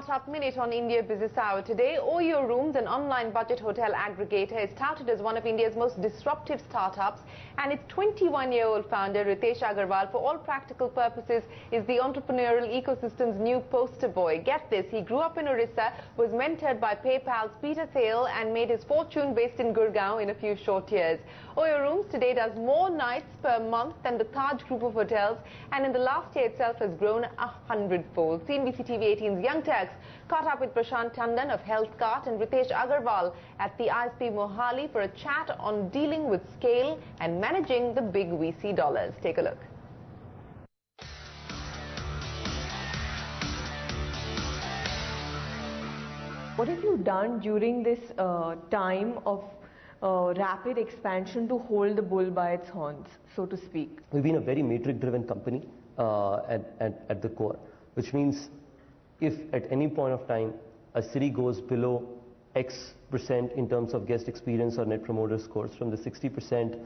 Startup Minute on India Business Hour. Today, Oyo Rooms, an online budget hotel aggregator, is touted as one of India's most disruptive startups, and its 21-year-old founder, Ritesh Agarwal, for all practical purposes, is the entrepreneurial ecosystem's new poster boy. Get this, he grew up in Orissa, was mentored by PayPal's Peter Thiel, and made his fortune based in Gurgaon in a few short years. Oyo Rooms today does more nights per month than the Taj group of hotels, and in the last year itself has grown 100-fold. CNBC TV 18's Young Turks caught up with PRASHANT Tandon of HealthCart and Ritesh Agarwal at the ISP Mohali for a chat on dealing with scale and managing the big VC dollars. Take a look. What have you done during this time of rapid expansion to hold the bull by its horns, so to speak? We've been a very metric-driven company at the core, which means if at any point of time a city goes below X% in terms of guest experience or net promoter scores from the 60%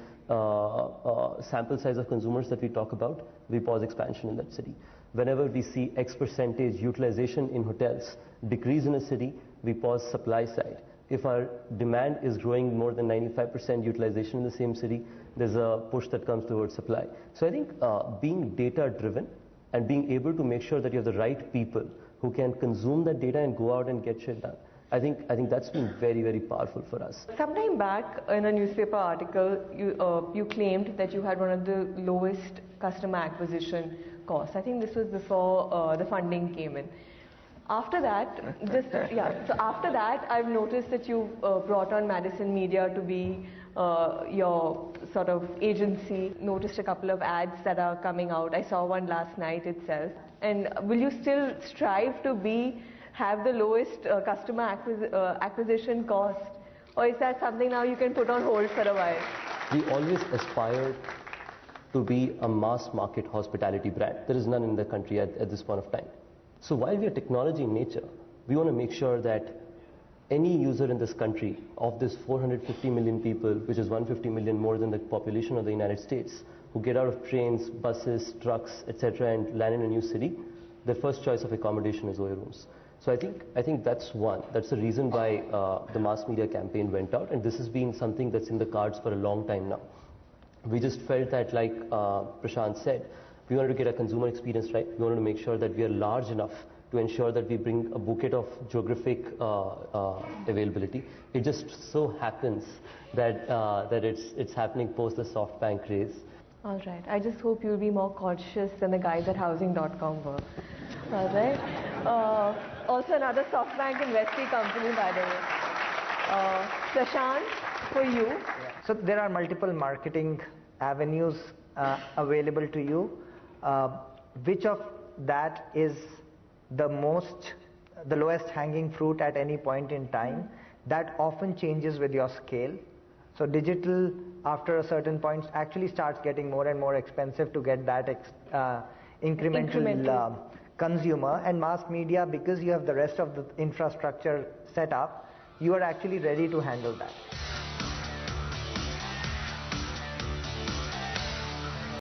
sample size of consumers that we talk about, we pause expansion in that city. Whenever we see X percentage utilization in hotels decrease in a city, we pause supply side. If our demand is growing more than 95% utilization in the same city, there's a push that comes towards supply. So I think being data driven and being able to make sure that you have the right people who can consume that data and go out and get shit done, I think that's been very, very powerful for us. Sometime back in a newspaper article, you claimed that you had one of the lowest customer acquisition costs. I think this was before the funding came in. After that, so after that, I've noticed that you've brought on Madison Media to be your sort of agency. Noticed a couple of ads that are coming out. I saw one last night itself. And will you still strive to have the lowest customer acquisition cost? Or is that something now you can put on hold for a while? We always aspired to be a mass market hospitality brand. There is none in the country at this point of time. So while we are technology in nature, we want to make sure that any user in this country, of this 450 million people, which is 150 million more than the population of the United States, who get out of trains, buses, trucks, etc., and land in a new city, their first choice of accommodation is Oyo Rooms. So I think that's one. That's the reason why the mass media campaign went out, and this has been something that's in the cards for a long time now. We just felt that, like Prashant said, we wanted to get a consumer experience right. We wanted to make sure that we are large enough to ensure that we bring a bouquet of geographic availability. It just so happens that it's happening post the SoftBank raise. All right. I just hope you'll be more cautious than the guys at Housing.com were. All right. Also another SoftBank investee company, by the way. Prashant, for you. Yeah. So there are multiple marketing avenues available to you. Which of that is the lowest hanging fruit at any point in time? That often changes with your scale. So digital, after a certain point, actually starts getting more and more expensive to get that incremental consumer. And mass media, because you have the rest of the infrastructure set up, you are actually ready to handle that.